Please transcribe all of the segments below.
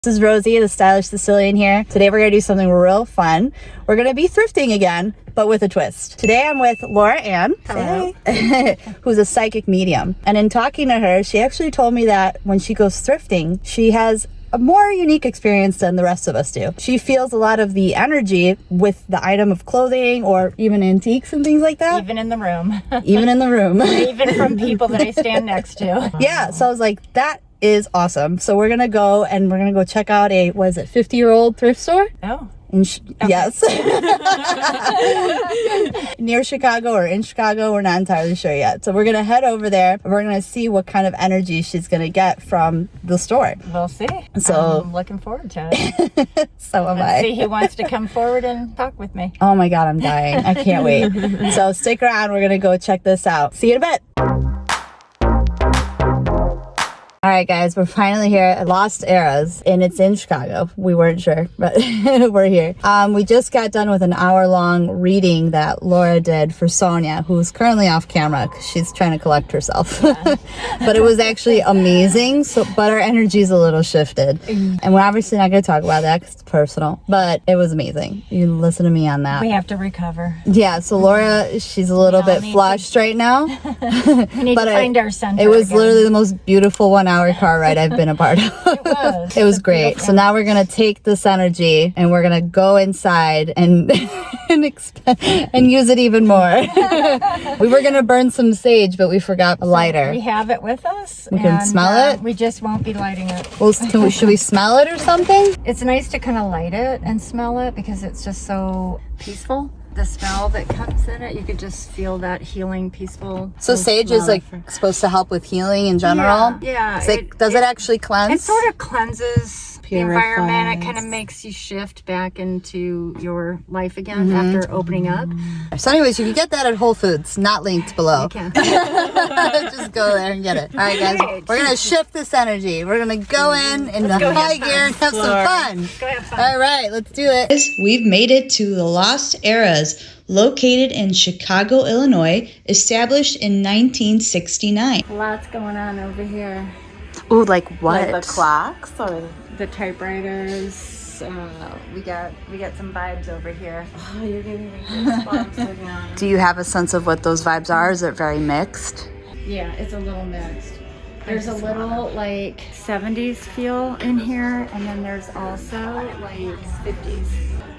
This is Rosie, the stylish Sicilian here. Today we're gonna do something real fun. We're gonna be thrifting again, but with a twist. Today I'm with LauraAnn, who's a psychic medium. And in talking to her, she actually told me that when she goes thrifting, she has a more unique experience than the rest of us do. She feels a lot of the energy with the item of clothing or even antiques and things like that. Even in the room. Even in the room. Even from people that I stand next to. Yeah, so I was like, that is awesome. So we're gonna go and we're gonna go check out a, what is it, 50-year-old thrift store? Oh. Yes. Near Chicago or in Chicago, we're not entirely sure yet. So we're gonna head over there and we're gonna see what kind of energy she's gonna get from the store. We'll see. So I'm looking forward to it. So am Let's I. see who wants to come forward and talk with me. Oh my God, I'm dying. I can't wait. So stick around, we're gonna go check this out. See you in a bit. All right, guys, we're finally here at Lost Eras, and it's in Chicago. We weren't sure, but we're here. We just got done with an hour-long reading that Laura did for Sonia, who's currently off camera because she's trying to collect herself. Yeah. But it was actually amazing, but our energy's a little shifted. And we're obviously not going to talk about that because it's personal, but it was amazing. You can listen to me on that. We have to recover. Yeah, so Laura, she's a little bit flushed right now. We need to find our center. It was again. literally the most beautiful 1 hour car ride I've been a part of. It was great. So now we're gonna take this energy and we're gonna go inside and and use it even more. We were gonna burn some sage, but we forgot a lighter. We have it with us. We can smell it. We just won't be lighting it. Well, should we smell it or something? It's nice to kind of light it and smell it because it's just so peaceful. The smell that comes in it, you could just feel that healing, peaceful. So sage is like supposed to help with healing in general? Yeah. Does it actually cleanse? It sort of cleanses the environment. It kind of Purifies. makes you shift back into your life again after opening up. So anyways, you can get that at Whole Foods, not linked below. You can. Just go there and get it. All right, guys, we're gonna shift this energy. We're gonna go in the high gear and have some fun. Go have fun. All right, let's do it. We've made it to the Lost Eras, located in Chicago, Illinois, established in 1969. Lots going on over here. Ooh, like what? Like the clocks or The typewriters. We got some vibes over here. oh, you're giving me goosebumps again. Do you have a sense of what those vibes are? Is it very mixed? Yeah, it's a little mixed. There's a little like 70s feel in here, and then there's also like 50s.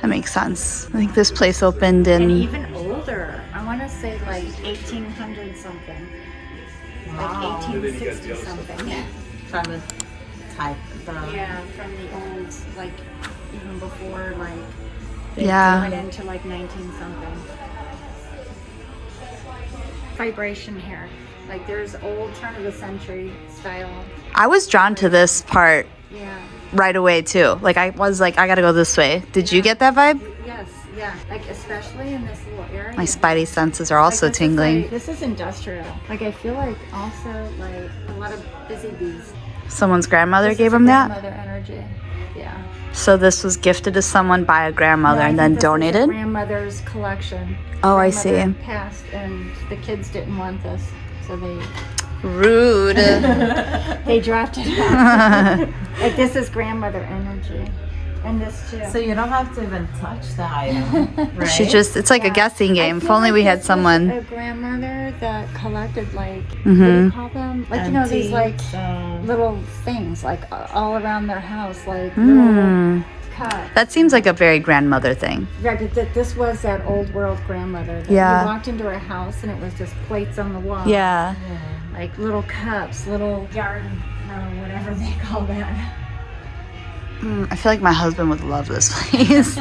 That makes sense. I think this place opened And in... even older. I want to say like 1800 something. Wow. Like 1860 something. From the type Yeah, from the old, like even before like they Yeah. went into like 19 something. Vibration here. Like there's old turn of the century style. I was drawn to this part Yeah. right away too. Like I was like, I gotta go this way. Did you get that vibe? Yes, yeah. Like especially in this little area. My spidey senses are also Like, tingling. This is industrial. Like I feel like also like a lot of busy bees. Someone's grandmother This gave is a him that? grandmother energy. Yeah. So this was gifted to someone by a grandmother Yeah, I and think then this is a donated? grandmother's collection. Oh, I Grandmother see. Passed, and the kids didn't want this, so Rude. they dropped it out. Like this is grandmother energy, and this too. So you don't have to even touch the item, right? She just, it's like a guessing game. I If feel only like we had this was someone. a grandmother that collected like what do you call them? Like you know these like little things like all around their house, like little cups. That seems like a very grandmother thing. Yeah, this was that old world grandmother. That Yeah. You walked into her house and it was just plates on the wall. Yeah. Like little cups, little yard, whatever they call that. I feel like my husband would love this place.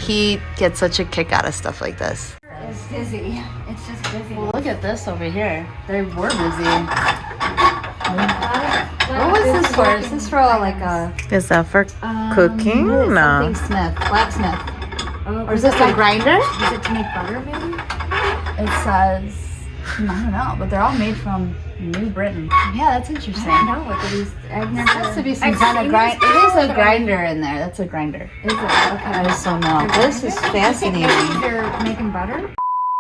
He gets such a kick out of stuff like this. It's busy. It's just busy. Look at this over here. They were busy. What What was this for? Is this for like a Is that for cooking? No. something smith, blacksmith? Oh, Or is this a grinder? Is it to make butter, maybe? It says, I don't know, but they're all made from New Britain. Yeah, that's interesting. No, what are these? I've never. There has to be some I've kind of seen grind. this It is before, a but grinder in there. That's a grinder. Is it? Okay. I just don't know. This is fascinating. They're making butter.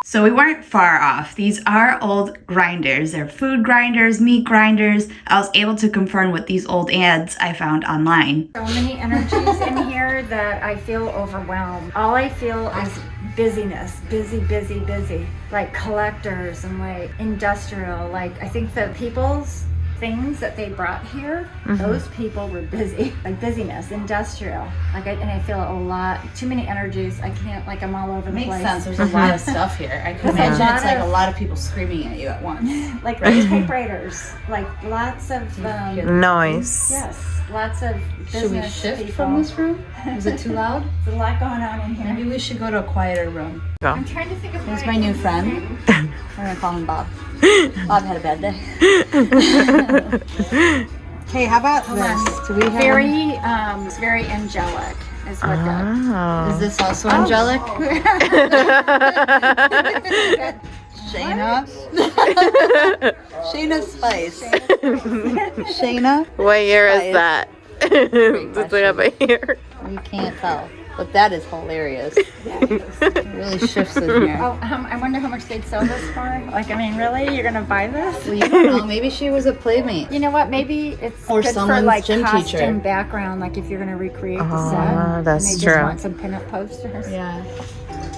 So we weren't far off. These are old grinders. They're food grinders, meat grinders. I was able to confirm with these old ads I found online. So many energies in here that I feel overwhelmed. All I feel is busyness, busy. Like collectors and like industrial. Like I think the people's things that they brought here, those people were busy, like busyness, industrial. Like and I feel a lot, too many energies. I can't, like I'm all over the place. Makes sense. There's a lot of stuff here. I can imagine it's like a lot of people screaming at you at once. Like typewriters, like lots of Noise. yes, lots of business. Should we shift people. from this room? Is it too loud? There's a lot going on in here. Maybe we should go to a quieter room. I'm trying to think of Here's my new friend. We're gonna call him Bob. Bob had a bad day. Hey, how about this? Do we have it's very angelic. Is what that. Is this also angelic? Shayna? Shayna Spice. Shayna? What year Spice. is that? Does it have a year? You can't tell. But that is hilarious. It really shifts in here. Oh, I wonder how much they'd sell this for. Like, I mean, really? You're gonna buy this? Well, you don't know. Maybe she was a playmate. You know what? Maybe it's Or good for someone's like gym costume teacher. background. Like if you're gonna recreate the set. That's and they true. just want some pinup posters. Yeah.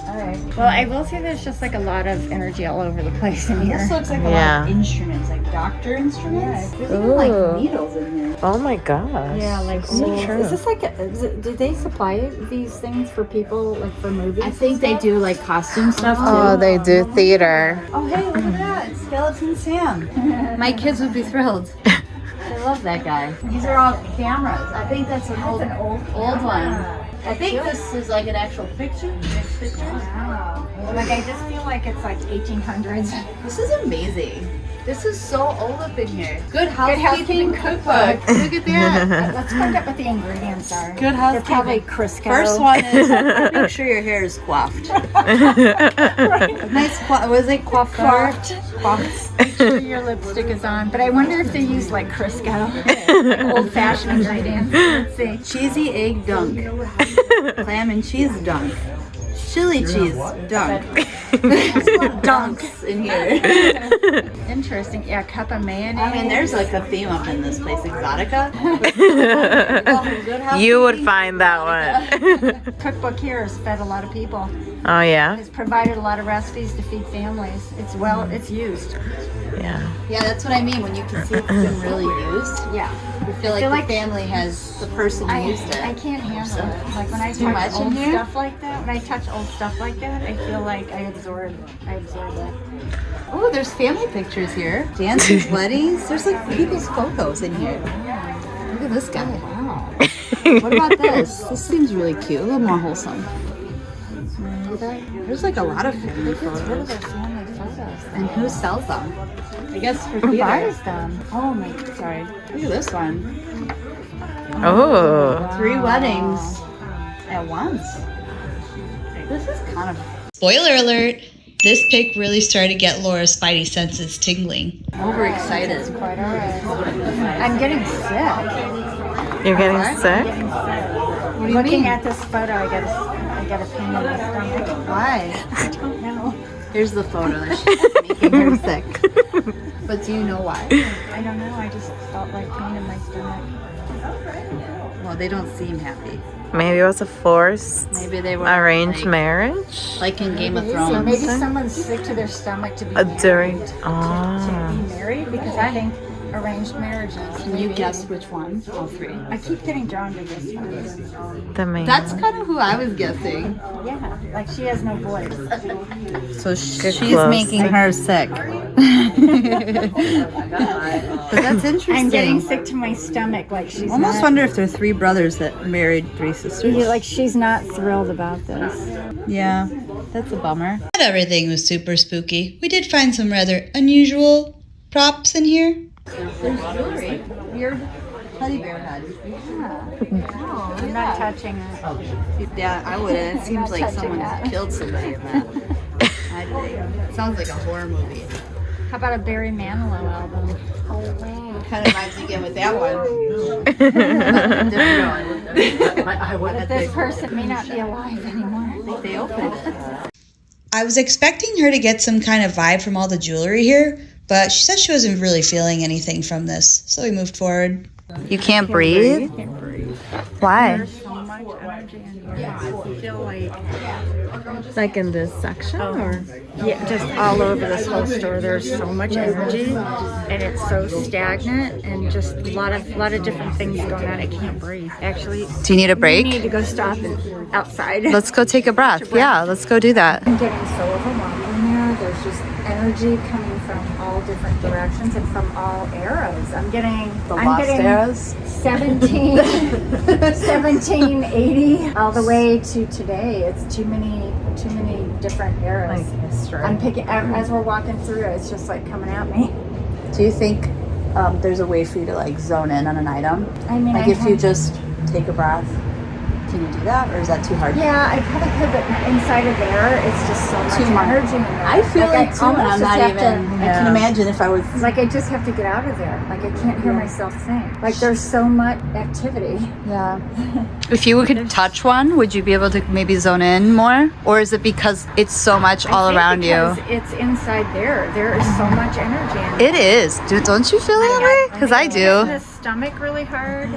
All right. Well, I will say there's just like a lot of energy all over the place in here. This looks like a Yeah. lot of instruments, like doctor instruments. There's even Ooh. like needles in here. Oh my gosh. Yeah, like so old- true. Is this like? Do they supply these things for people like for movies? I think they do like costume stuff too. Oh, they do theater. Oh, hey, look at that. It's Skeleton Sam. My kids would be thrilled. They love that guy. These are all cameras. I think that's an old one. I think this is like an actual picture. Next pictures. Wow. Like I just feel like it's like 1800s. This is amazing. This is so old up in here. Good housekeeping housekeeping cookbook. Look at that. Let's find out what the ingredients are. Good They're probably housekeeping. Crisco. First one is make sure your hair is coiffed. Nice was it coiffeur? Coiffed. Make sure your lipstick is on. But I wonder if they use like Crisco, like old-fashioned ingredients. Let's see. Cheesy egg dunk. Clam and cheese dunk. Chili cheese dunk. Dunks in here. Interesting. Yeah, cup of mayonnaise. I mean, there's like a theme up in this place. Exotica. You would find that one. Cookbook here has fed a lot of people. Oh yeah? It's provided a lot of recipes to feed families. It's used. Yeah. Yeah, that's what I mean. When you can see it's been really used, Yeah. you feel like the family has the person who used it. I can't handle it. Like when I Too touch much in old here? stuff like that, when I touch old stuff like that, I feel like I absorb it. Oh, there's family pictures here. Dances, weddings. There's like people's photos in here. Look at this guy. Wow. What about this? This seems really cute. A little more wholesome. There's like a lot of family What are photos. their family photos? And who sells them? I guess for Who theater. buys them? Oh my, sorry. Look at this one. Oh. 3 weddings at once. This is kind of Spoiler alert! This pic really started to get Laura's spidey senses tingling. overexcited. Quite all right. I'm getting sick. You're getting sick? What do you Looking mean? at this photo, I get a pain in my stomach. Why? I don't know. Here's the photo that she's making her sick. But do you know why? I don't know. I just felt like pain in my stomach. Well, they don't seem happy. Maybe it was a forced Maybe they were arranged like, marriage? like in Game of So Thrones. maybe someone's sick to their stomach to be married. During. To Oh. be married because I think arranged marriages. Can you guess which one? All 3. I keep getting drawn to this one. The main. That's kind of who I was guessing. Yeah, like she has no voice. So she's close. making her sick. But that's interesting. I'm getting sick to my stomach. Like she's I almost not, wonder if they're 3 brothers that married 3 sisters. like she's not thrilled about this. Yeah, that's a bummer. Not everything was super spooky. We did find some rather unusual props in here. There's jewelry. Weird teddy bear head. I'm not touching it. Yeah, I wouldn't. It seems like touching someone that. killed somebody in that. I think. It sounds like a horror movie. How about a Barry Manilow album? Kind of vibes again with that one. Different one. But this person may not be alive anymore. They opened it. I was expecting her to get some kind of vibe from all the jewelry here, but she said she wasn't really feeling anything from this, so we moved forward. You can't breathe? Why? There's so much energy in here. I feel Like in this section, or? yeah, just all over this whole store. There's so much energy, and it's so stagnant, and just a lot of different things going on. I can't breathe. Actually, Do you need a we break? need to go stop outside. Let's go take a breath. Yeah, let's go do that. I'm getting so overwhelmed in here. There's just energy coming from all different directions and from all eras. I'm getting 1780 all the way to today. It's too many different eras. I'm picking as we're walking through. It's just like coming at me. Do you think there's a way for you to like zone in on an item? I mean, Like if you just take a breath, can you do that, or is that too hard? yeah, I probably could, but inside of there, it's just so much Too much. energy in there. I feel like too, and almost I'm just not have even. to- I can imagine if I was. Like I just have to get out of there. Like I can't hear myself think. Like there's so much activity. Yeah. If you could touch one, would you be able to maybe zone in more, or is it because it's so much all I think around you? because it's inside there. There is so much energy in It is. Don't you feel that way? Because I do. The stomach really hard.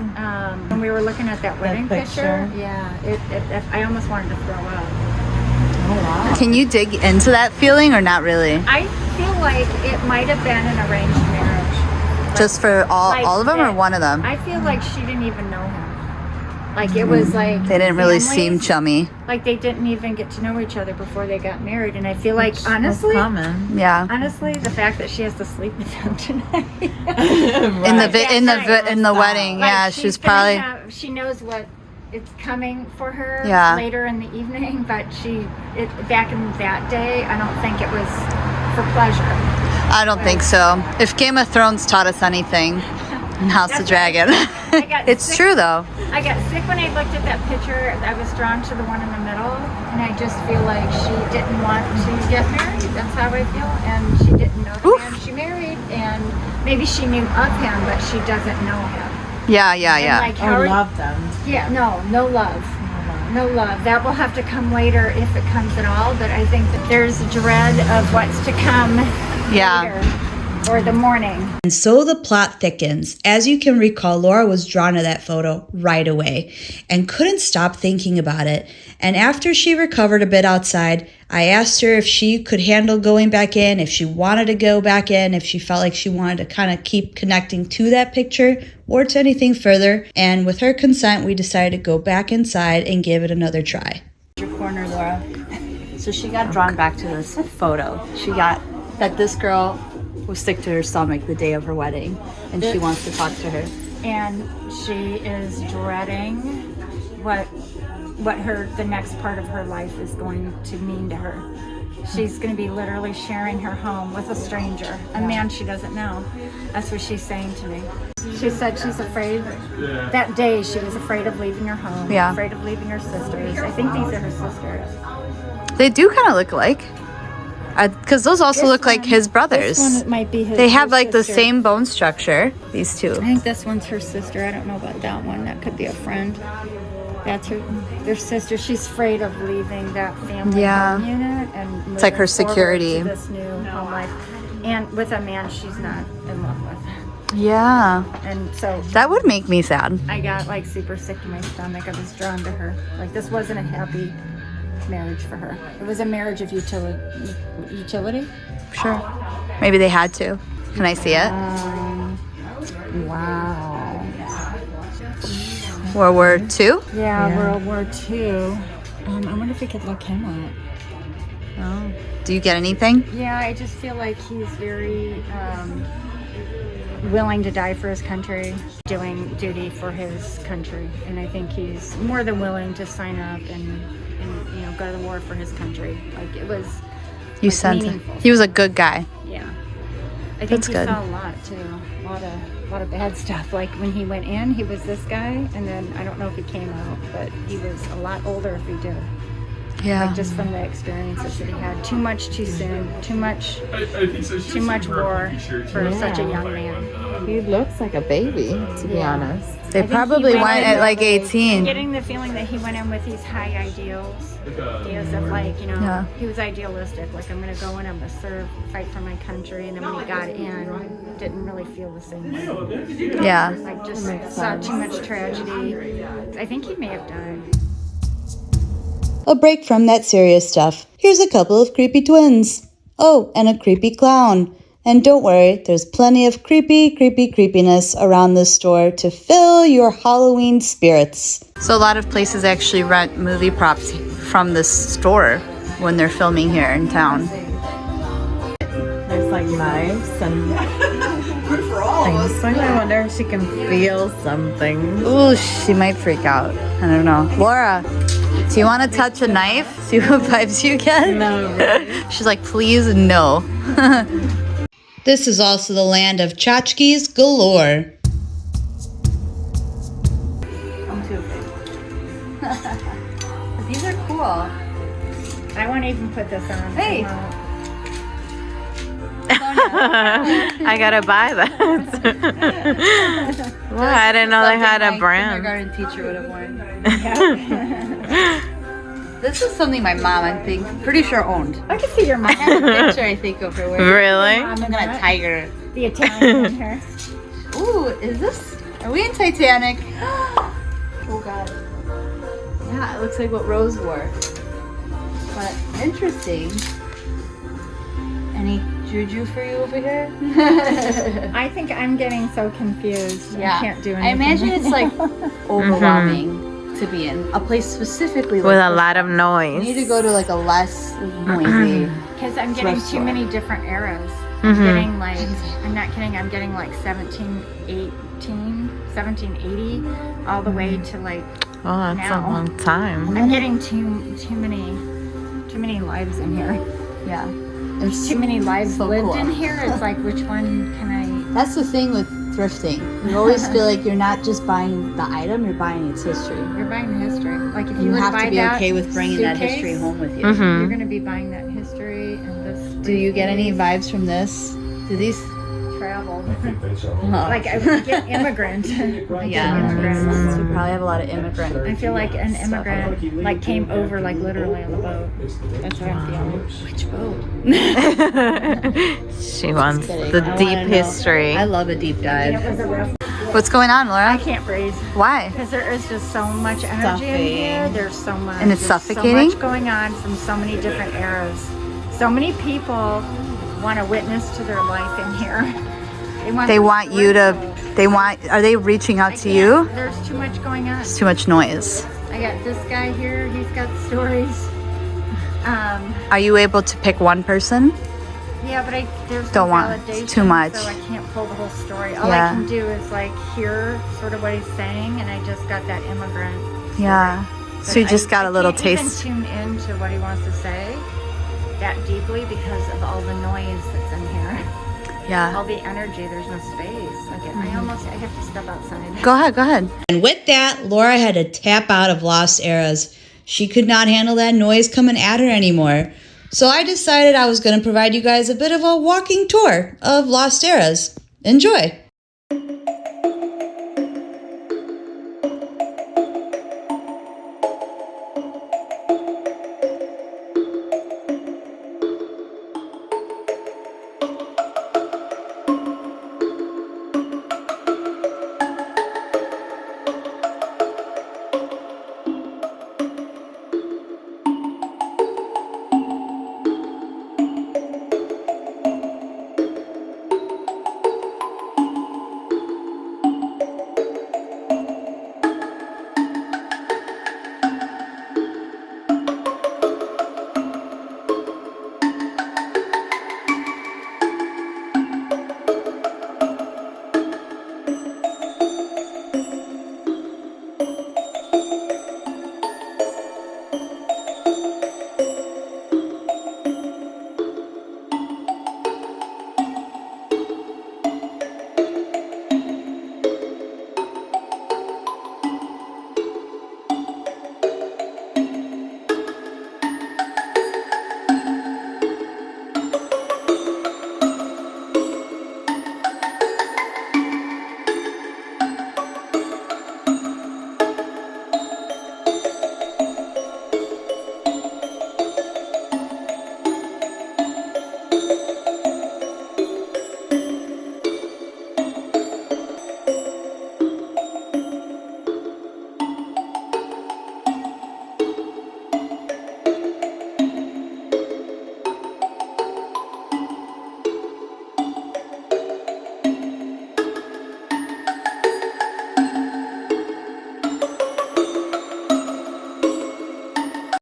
When we were looking at that wedding picture, yeah, I almost wanted to throw up. Can you dig into that feeling or not really? I feel like it might have been an arranged marriage. Just for all of them or that- one of them? I feel like she didn't even know him. Like it was like They didn't really seem families, chummy. like they didn't even get to know each other before they got married. And I feel like honestly, Yeah. the fact that she has to sleep with him tonight. In the wedding, Like, yeah, she's she's gonna probably. she knows what it's coming for her Yeah. later in the evening, but back in that day, I don't think it was for pleasure. I don't think so. If Game of Thrones taught us anything, in House of Dragon. It's sick. true though. I got sick when I looked at that picture. I was drawn to the one in the middle, and I just feel like she didn't want to get married. That's how I feel, and she didn't know the man she married, and maybe she knew of him, but she doesn't know him. Yeah. And like, how love them. Yeah, no love. No love. That will have to come later if it comes at all, but I think that there's a dread of what's to come later, or the morning. And so the plot thickens. As you can recall, Laura was drawn to that photo right away and couldn't stop thinking about it. And after she recovered a bit outside, I asked her if she could handle going back in, if she wanted to go back in, if she felt like she wanted to kind of keep connecting to that picture or to anything further. And with her consent, we decided to go back inside and give it another try. Your corner, Laura. So she got drawn back to this photo. She got that this girl was sick to her stomach the day of her wedding, and she wants to talk to her. And she is dreading what the next part of her life is going to mean to her. She's going to be literally sharing her home with a stranger, a man she doesn't know. That's what she's saying to me. She said she's afraid. That day she was afraid of leaving her home, afraid of leaving her sisters. I think these are her sisters. They do kind of look alike. Because those also look like his brothers. This one might be his. They have her like the sister. same bone structure, these two. I think this one's her sister. I don't know about that one. That could be a friend. That's their sister. She's afraid of leaving that family home unit and moving like her security. to this new home life, and with a man she's not in love with. Yeah. And so That would make me sad. I got like super sick to my stomach. I was drawn to her. Like this wasn't a happy marriage for her. It was a marriage of utility. Sure. Maybe they had to. Can I see it? Wow. World War II? Yeah, World War II. I wonder if we could look him up. Oh. Do you get anything? Yeah, I just feel like he's very willing to die for his country, doing duty for his country, and I think he's more than willing to sign up and go to the war for his country. Like it was. You like, sent it. meaningful. He was a good guy. Yeah, I think That's he good. saw a lot too. A lot of bad stuff. Like when he went in, he was this guy, and then I don't know if he came out, but he was a lot older if he did. Yeah. Like just from the experiences that he had. Too much too soon. Too much war for such a young man. He looks like a baby, to be honest. They think probably he went went at in like I'm 18. getting the feeling that he went in with these high ideals of like, you know, Yeah. he was idealistic. Like, I'm going to go in, I'm going to serve, fight for my country. And then when he got in, didn't really feel the same way. Yeah. Like, just saw too much tragedy. I think he may have died. A break from that serious stuff. Here's a couple of creepy twins. Oh, and a creepy clown. And don't worry, there's plenty of creepiness around this store to fill your Halloween spirits. So a lot of places actually rent movie props from this store when they're filming here in town. There's like knives and things. So I wonder if she can feel something. Ooh, she might freak out. I don't know. Laura, do you want to touch a knife? See what vibes you get? No, really? She's like, please, no. This is also the land of tchotchkes galore. I'm too afraid. These are cool. I won't even put this on. Hey. I gotta buy that. Well, I didn't know they had a My brand. kindergarten teacher would have worn. This is something my mom, I think, pretty sure owned. I can see your I mom. have a picture, I think, of her wearing. Really? Mom I'm in gonna that. tiger. The Italian in her. Ooh, is this? Are we in Titanic? Oh God. Yeah, it looks like what Rose wore. But interesting. Any juju for you over here? I think I'm getting so confused. Yeah. I can't do anything. I imagine it's like overwhelming to be in a place specifically like With a this. lot of You noise. need to go to like a less noisy. Because I'm getting Thrift too store. many different eras. I'm getting like, I'm not kidding, I'm getting like 1780 all the way to like, Oh, that's Now. a long time. I'm getting too many lives in here. Yeah. There's too many lives so lived cool. in here. It's like, which one can I? That's the thing with thrifting. You always feel like you're not just buying the item, you're buying its history. You're buying the history. Like if you You were have buy to be that okay with bringing that suitcase, history home with you. You're going to be buying that history and this. Do you get any vibes from this? Do these? Travel? Oh. Like I would get immigrant. Yeah, Immigrants. we probably have a lot of immigrant. I feel like an immigrant like came over like literally on the boat. That's what I'm feeling. Which boat? She wants kidding. the I wanna deep know. history. I love a deep It dive. was a rough. What's going on, I Laura? can't breathe Why? because there is just so much energy Stuffy. in here. There's so much. And it's there's suffocating? So much going on from so many different eras. So many people want to witness to their life in here. They want you to. Are they reaching out to you? There's too much going on. It's too much noise. I got this guy here. He's got stories. Are you able to pick one person? Yeah, but there's Don't no want validation, too much. so I can't pull the whole story. All Yeah. I can do is like hear sort of what he's saying, and I just got that immigrant. Yeah. So you But just got a little can't taste. Even tune into what he wants to say that deeply because of all the noise that's in here, Yeah. all the energy. There's no space. Like I have to step outside. Go ahead. Go ahead. And with that, Laura had to tap out of Lost Eras. She could not handle that noise coming at her anymore. So I decided I was going to provide you guys a bit of a walking tour of Lost Eras. Enjoy!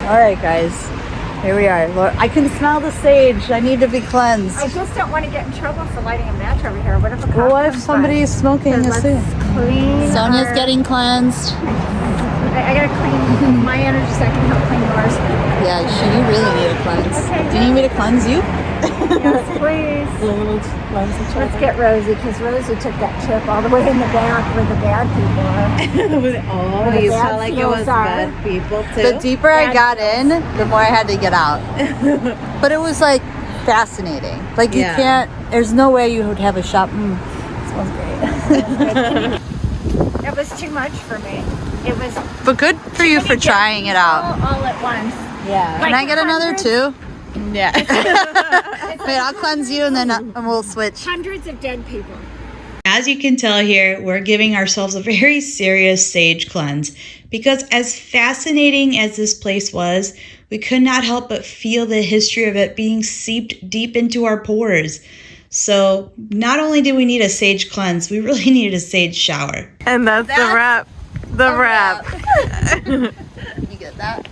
All right, guys. Here we are. Laura, I can smell the sage. I need to be cleansed. I just don't want to get in trouble for lighting a match over here. What if a cop Well, what if comes somebody by? is smoking a Let's cig? clean Sonia's our- getting cleansed. I gotta clean my energy so I can help clean yours. Yeah, you really need a cleanse. Okay. Do you need me to cleanse you? Yes, please. Let's get Rosie, because Rosie took that trip all the way in the back where the bad people are. Oh, The you bad felt like it feels was are. bad people too? The deeper I got in, the more I had to get out. But it was like fascinating. Like you Yeah. can't, there's no way you would have a shop. Smells great. It was too much for me. It was But good for you for trying it out. all at once. Yeah. Can I get another hundreds- too? Yeah. Wait, I'll cleanse you and then we'll switch. Hundreds of dead people. As you can tell here, we're giving ourselves a very serious sage cleanse because as fascinating as this place was, we could not help but feel the history of it being seeped deep into our pores. So not only did we need a sage cleanse, we really needed a sage shower. And that's the wrap. The wrap. You get that?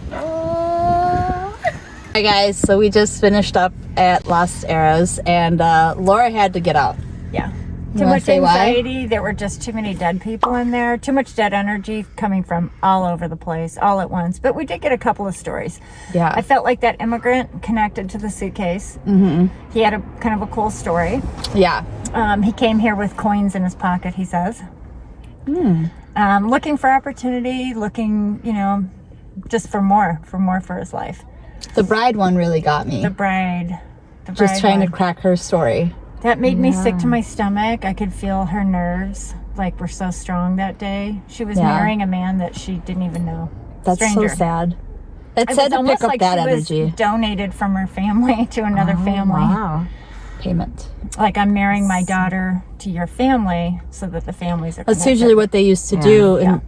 Hi guys, so we just finished up at Lost Arrows and Laura had to get out. Yeah. You Too wanna much say why? anxiety. There were just too many dead people in there. Too much dead energy coming from all over the place, all at once. But we did get a couple of stories. Yeah. I felt like that immigrant connected to the suitcase. Mm-hmm. He had a kind of a cool story. Yeah. He came here with coins in his pocket, he says. Looking for opportunity, looking, just for more for his life. The bride one really got me. The bride Just trying one. to crack her story. That made me sick to my stomach. I could feel her nerves, like, were so strong that day. She was Yeah. marrying a man that she didn't even know. That's Stranger. so sad. It It said was to almost pick up like that she energy. was donated from her family to another family. Wow. Payment. Like, I'm marrying my daughter to your family so that the families are That's connected. usually what they used to do Yeah.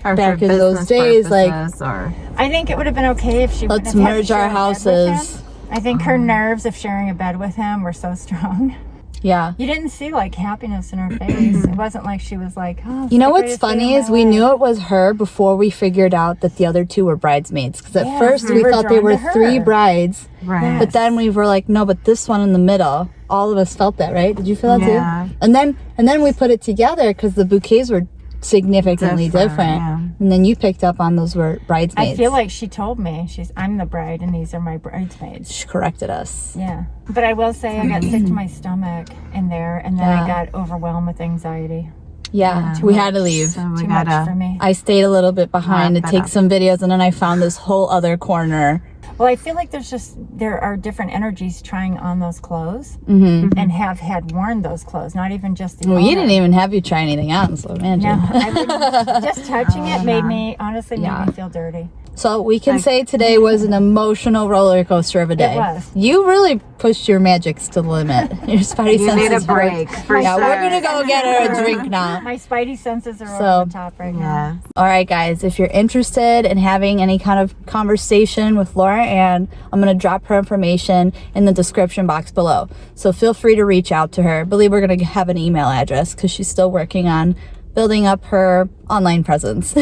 Or back for in those business days. Like, purposes, or I think it would have been okay if she let's wouldn't have had to merge share our a bed with houses. him. I think her nerves of sharing a bed with him were so strong. Yeah. You didn't see, like, happiness in her face. It wasn't like she was like, oh, You know the what's greatest day funny of is my we life. knew it was her before we figured out that the other two were bridesmaids. Because at Yeah, first we we were thought they drawn were to her. 3 brides. right. But then we were like, no, but this one in the middle. All of us felt that, right? Did you feel that Yeah. too? And then we put it together because the bouquets were significantly different. Yeah. And then you picked up on those were bridesmaids. I feel like she told me, I'm the bride and these are my bridesmaids. she corrected us. Yeah. But I will say I got sick to my stomach in there and then Yeah. I got overwhelmed with anxiety. Yeah, we had to leave. So we Too much for gotta. me. I stayed a little bit behind to Wrap it take up. some videos, and then I found this whole other corner. Well, I feel like there are different energies trying on those clothes and have had worn those clothes, not even just the Well, you owner. didn't even have you try anything on, so imagine. No, I wouldn't. Just touching it made me, honestly, made Yeah. me feel dirty. So we can say today was an emotional roller coaster of a day. was. You really pushed your magics to the limit. Your spidey You senses. need a were- break. For Yeah, sure. we're gonna go get her a drink now. My spidey senses are So, over the top right now. Yeah. All right, guys, if you're interested in having any kind of conversation with LauraAnn, I'm going to drop her information in the description box below. So feel free to reach out to her. I believe we're going to have an email address because she's still working on building up her online presence.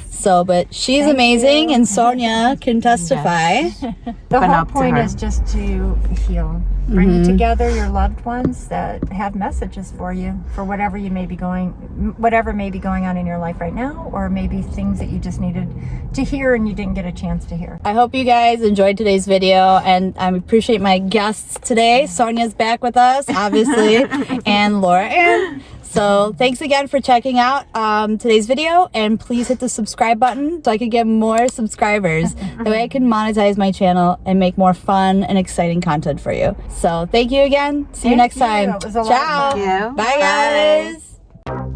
So, but she's amazing, and Sonia can testify. The Been whole up to point her. is just to heal. Bring together your loved ones that have messages for you for whatever may be going on in your life right now, or maybe things that you just needed to hear and you didn't get a chance to hear. I hope you guys enjoyed today's video, and I appreciate my guests today. Sonia's back with us, obviously, and LauraAnn. So thanks again for checking out today's video, and please hit the subscribe button so I can get more subscribers. That way I can monetize my channel and make more fun and exciting content for you. So thank you again. See you Thank next you. time. It was a lot of Ciao. fun. Thank you. Bye, guys.